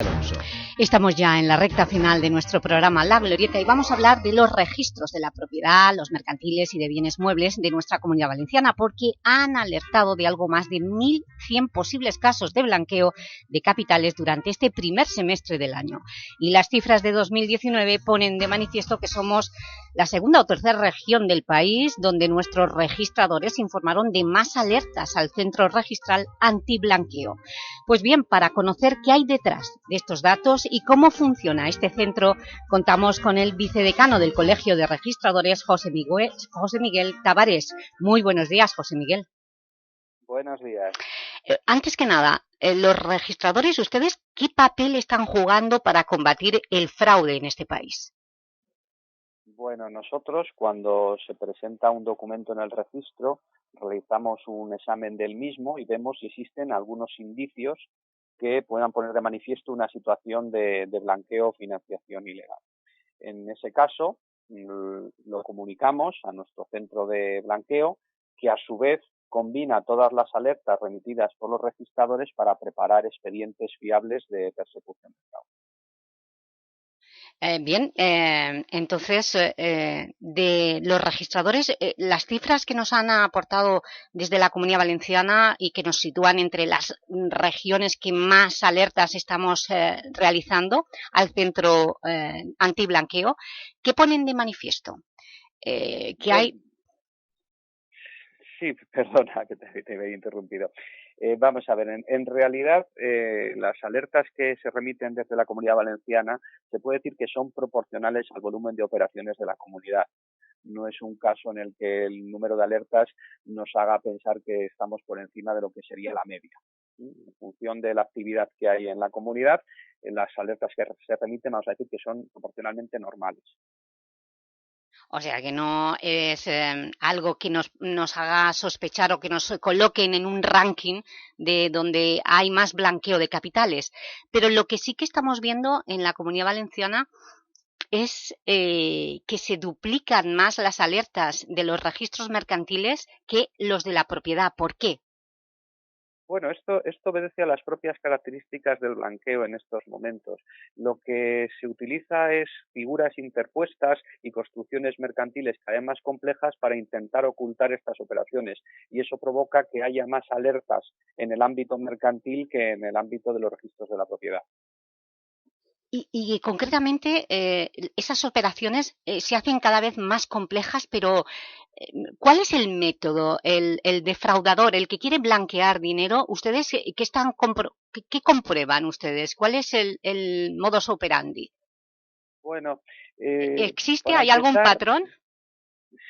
Alonso. Estamos ya en la recta final de nuestro programa La Glorieta y vamos a hablar de los registros de la propiedad, los mercantiles y de bienes muebles de nuestra Comunidad Valenciana, porque han alertado de algo más de 1.100 posibles casos de blanqueo de capitales durante este primer semestre del año. Y las cifras de 2019 ponen de manifiesto que somos la segunda o tercera región del país donde nuestros registradores informaron de más alertas al Centro Registral Antiblanqueo. Pues bien, para conocer qué hay detrás de estos datos y cómo funciona este centro, contamos con el vicedecano del Colegio de Registradores, José Miguel Tavares. Muy buenos días, José Miguel. Buenos días. Antes que nada, los registradores, ¿ustedes qué papel están jugando para combatir el fraude en este país? Bueno, nosotros cuando se presenta un documento en el registro, realizamos un examen del mismo y vemos si existen algunos indicios que puedan poner de manifiesto una situación de blanqueo o financiación ilegal. En ese caso, lo comunicamos a nuestro centro de blanqueo, que a su vez combina todas las alertas remitidas por los registradores para preparar expedientes fiables de persecución del fraude. Bien, entonces, de los registradores, las cifras que nos han aportado desde la Comunidad Valenciana y que nos sitúan entre las regiones que más alertas estamos realizando al centro antiblanqueo, ¿qué ponen de manifiesto? ¿Que hay? Sí, perdona que te había interrumpido. Vamos a ver, en realidad las alertas que se remiten desde la Comunidad Valenciana se puede decir que son proporcionales al volumen de operaciones de la comunidad. No es un caso en el que el número de alertas nos haga pensar que estamos por encima de lo que sería la media. En función de la actividad que hay en la comunidad, las alertas que se remiten, vamos a decir que son proporcionalmente normales. O sea, que no es algo que nos haga sospechar o que nos coloquen en un ranking de donde hay más blanqueo de capitales. Pero lo que sí que estamos viendo en la Comunidad Valenciana es que se duplican más las alertas de los registros mercantiles que los de la propiedad. ¿Por qué? Bueno, esto obedece a las propias características del blanqueo en estos momentos. Lo que se utiliza es figuras interpuestas y construcciones mercantiles cada vez más complejas para intentar ocultar estas operaciones, y eso provoca que haya más alertas en el ámbito mercantil que en el ámbito de los registros de la propiedad. Y concretamente, esas operaciones se hacen cada vez más complejas, pero ¿cuál es el método, el defraudador, el que quiere blanquear dinero? ¿Ustedes qué comprueban ustedes? ¿Cuál es el modus operandi? Bueno, ¿Existe? para ¿Hay algún empezar, patrón?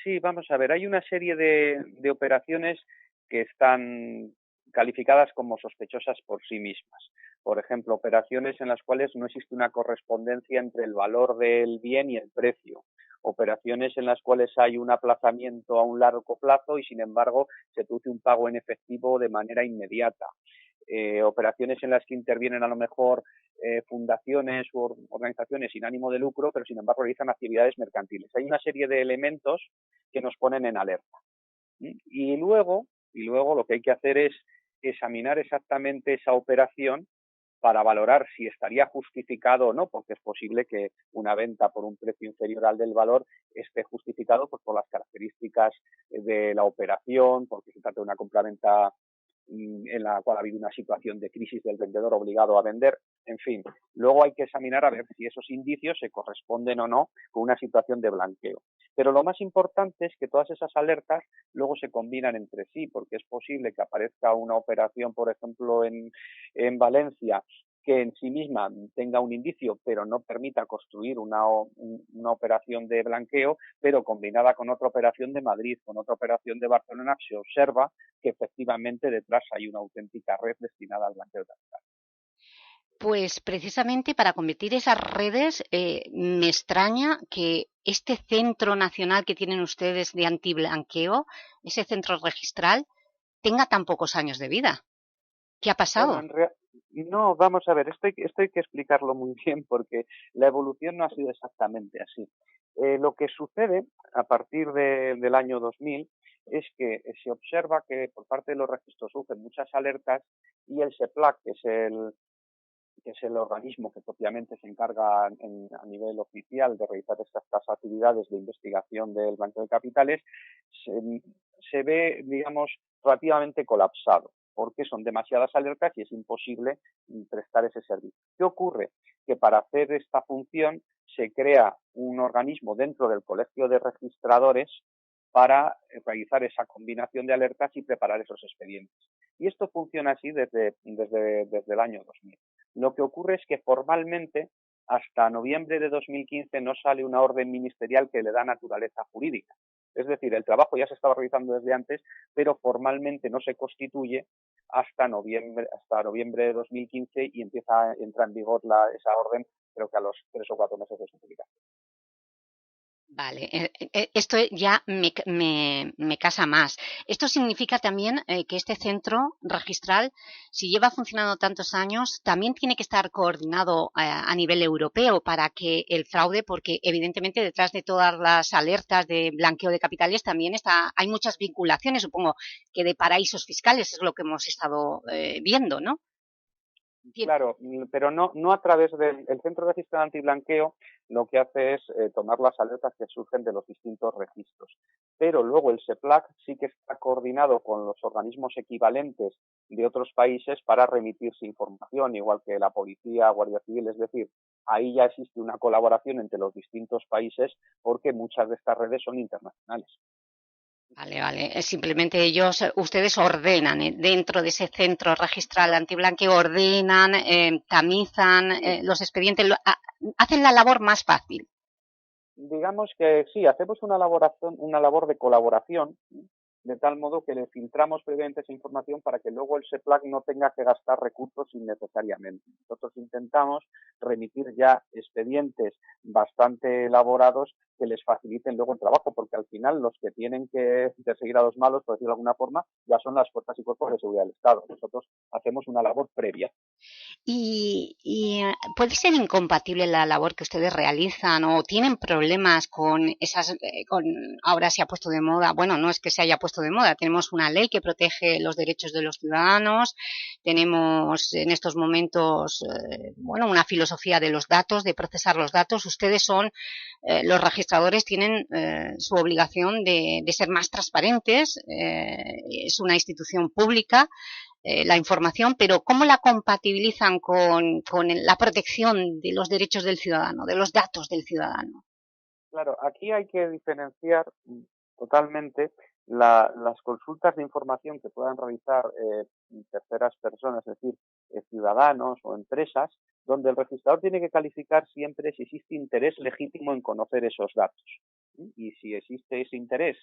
sí, vamos a ver, hay una serie de operaciones que están calificadas como sospechosas por sí mismas. Por ejemplo, operaciones en las cuales no existe una correspondencia entre el valor del bien y el precio. Operaciones en las cuales hay un aplazamiento a un largo plazo y, sin embargo, se produce un pago en efectivo de manera inmediata. Operaciones en las que intervienen a lo mejor fundaciones u organizaciones sin ánimo de lucro, pero sin embargo realizan actividades mercantiles. Hay una serie de elementos que nos ponen en alerta. Y luego lo que hay que hacer es examinar exactamente esa operación para valorar si estaría justificado o no, porque es posible que una venta por un precio inferior al del valor esté justificado pues, por las características de la operación, porque se trata de una compraventa en la cual ha habido una situación de crisis del vendedor obligado a vender. En fin, luego hay que examinar a ver si esos indicios se corresponden o no con una situación de blanqueo. Pero lo más importante es que todas esas alertas luego se combinan entre sí, porque es posible que aparezca una operación, por ejemplo, en Valencia, que en sí misma tenga un indicio, pero no permita construir una operación de blanqueo, pero combinada con otra operación de Madrid, con otra operación de Barcelona, se observa que efectivamente detrás hay una auténtica red destinada al blanqueo de capital. Pues precisamente para combatir esas redes me extraña que este centro nacional que tienen ustedes de antiblanqueo, ese centro registral, tenga tan pocos años de vida. ¿Qué ha Bueno, pasado? no, vamos a ver, esto hay que explicarlo muy bien porque la evolución no ha sido exactamente así. Lo que sucede a partir del año 2000 es que se observa que por parte de los registros surgen muchas alertas y el SEPLAC, que es que es el organismo que propiamente se encarga a nivel oficial de realizar estas actividades de investigación del blanqueo de capitales, se ve, digamos, relativamente colapsado, porque son demasiadas alertas y es imposible prestar ese servicio. ¿Qué ocurre? Que para hacer esta función se crea un organismo dentro del Colegio de Registradores para realizar esa combinación de alertas y preparar esos expedientes. Y esto funciona así desde el año 2000. Lo que ocurre es que formalmente, hasta noviembre de 2015, no sale una orden ministerial que le da naturaleza jurídica. Es decir, el trabajo ya se estaba realizando desde antes, pero formalmente no se constituye hasta noviembre de 2015 y entra en vigor esa orden, creo que a los 3 o 4 meses de su publicación. Vale, esto ya me casa más. Esto significa también que este centro registral, si lleva funcionando tantos años, también tiene que estar coordinado a nivel europeo para que el fraude, porque evidentemente detrás de todas las alertas de blanqueo de capitales también hay muchas vinculaciones, supongo que de paraísos fiscales, es lo que hemos estado viendo, ¿no? Claro, pero no a través del Centro de Registro Antiblanqueo. Lo que hace es tomar las alertas que surgen de los distintos registros. Pero luego el SEPLAC sí que está coordinado con los organismos equivalentes de otros países para remitirse información, igual que la policía, Guardia Civil. Es decir, ahí ya existe una colaboración entre los distintos países porque muchas de estas redes son internacionales. Vale. Simplemente ustedes ordenan dentro de ese centro registral antiblanqueo, ordenan, tamizan los expedientes, hacen la labor más fácil. Digamos que sí, hacemos una labor de colaboración, de tal modo que le filtramos previamente esa información para que luego el SEPLAC no tenga que gastar recursos innecesariamente. Nosotros intentamos remitir ya expedientes bastante elaborados que les faciliten luego el trabajo, porque al final los que tienen que perseguir a los malos, por decirlo de alguna forma, ya son las fuerzas y cuerpos de seguridad del Estado. Nosotros hacemos una labor previa. ¿Y puede ser incompatible la labor que ustedes realizan o tienen problemas con ahora se ha puesto de moda, bueno, no es que se haya puesto de moda, tenemos una ley que protege los derechos de los ciudadanos, tenemos en estos momentos, una filosofía de los datos, de procesar los datos, ustedes los registradores tienen su obligación de ser más transparentes, es una institución pública, la información, pero ¿cómo la compatibilizan con la protección de los derechos del ciudadano, de los datos del ciudadano? Claro, aquí hay que diferenciar totalmente las consultas de información que puedan realizar terceras personas, es decir, ciudadanos o empresas, donde el registrador tiene que calificar siempre si existe interés legítimo en conocer esos datos. Y si existe ese interés,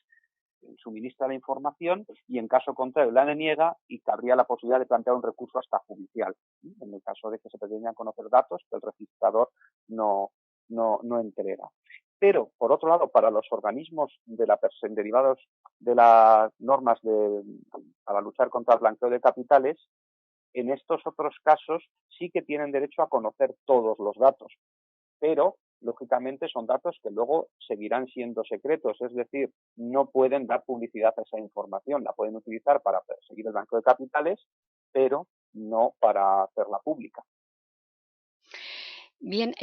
suministra la información y en caso contrario la deniega y cabría la posibilidad de plantear un recurso hasta judicial. En el caso de que se pretendieran conocer datos que el registrador no entrega. Pero, por otro lado, para los organismos derivados de las normas para luchar contra el blanqueo de capitales, en estos otros casos sí que tienen derecho a conocer todos los datos, pero lógicamente son datos que luego seguirán siendo secretos, es decir, no pueden dar publicidad a esa información, la pueden utilizar para perseguir el blanqueo de capitales, pero no para hacerla pública. Bien,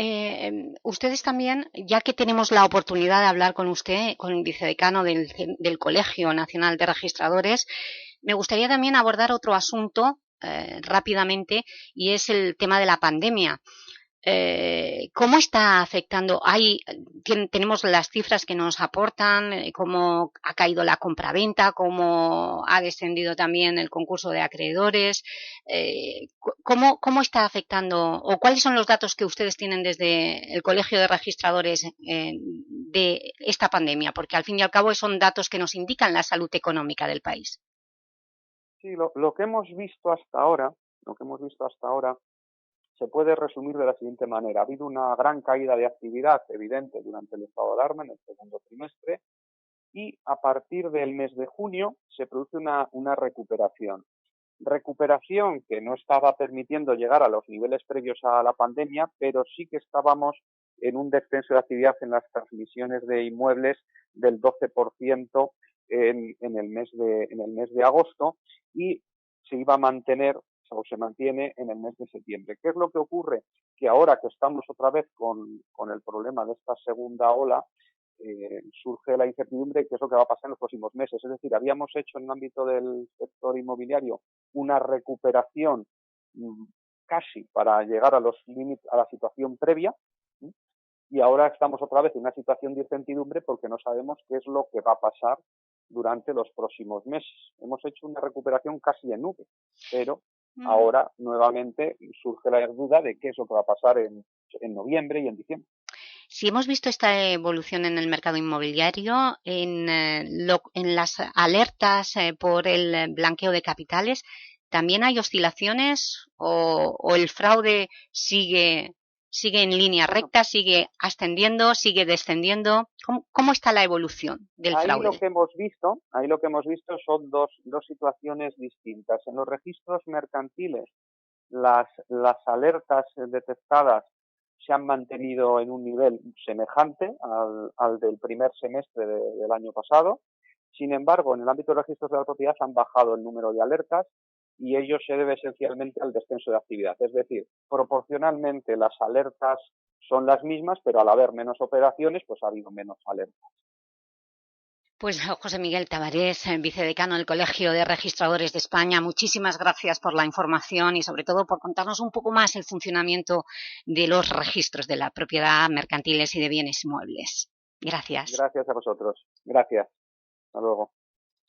ustedes también, ya que tenemos la oportunidad de hablar con usted, con el vicedecano del Colegio Nacional de Registradores, me gustaría también abordar otro asunto rápidamente, y es el tema de la pandemia. ¿Cómo está afectando? Tenemos las cifras que nos aportan, cómo ha caído la compraventa, cómo ha descendido también el concurso de acreedores. ¿Cómo está afectando o cuáles son los datos que ustedes tienen desde el Colegio de Registradores de esta pandemia? Porque al fin y al cabo son datos que nos indican la salud económica del país. Sí, lo que hemos visto hasta ahora, se puede resumir de la siguiente manera. Ha habido una gran caída de actividad evidente durante el estado de alarma en el segundo trimestre y a partir del mes de junio se produce una recuperación. Recuperación que no estaba permitiendo llegar a los niveles previos a la pandemia, pero sí que estábamos en un descenso de actividad en las transmisiones de inmuebles del 12% en el mes de agosto y se iba a mantener o se mantiene en el mes de septiembre. ¿Qué es lo que ocurre? Que ahora que estamos otra vez con el problema de esta segunda ola, surge la incertidumbre de qué es lo que va a pasar en los próximos meses. Es decir, habíamos hecho en el ámbito del sector inmobiliario una recuperación casi para llegar a los límites, a la situación previa, y ahora estamos otra vez en una situación de incertidumbre porque no sabemos qué es lo que va a pasar durante los próximos meses. Hemos hecho una recuperación casi en nube, pero ahora nuevamente surge la duda de qué es lo que va a pasar en noviembre y en diciembre. Si hemos visto esta evolución en el mercado inmobiliario, en las alertas por el blanqueo de capitales, ¿también hay oscilaciones o el fraude sigue en línea recta, sigue ascendiendo, sigue descendiendo? ¿Cómo está la evolución del fraude? Ahí lo que hemos visto son dos situaciones distintas. En los registros mercantiles, las alertas detectadas se han mantenido en un nivel semejante al del primer semestre del año pasado. Sin embargo, en el ámbito de registros de la propiedad han bajado el número de alertas y ello se debe esencialmente al descenso de actividad. Es decir, proporcionalmente las alertas son las mismas, pero al haber menos operaciones, pues ha habido menos alertas. Pues José Miguel Tavares, vicedecano del Colegio de Registradores de España, muchísimas gracias por la información y sobre todo por contarnos un poco más el funcionamiento de los registros de la propiedad, mercantiles y de bienes inmuebles. Gracias. Gracias a vosotros. Gracias. Hasta luego.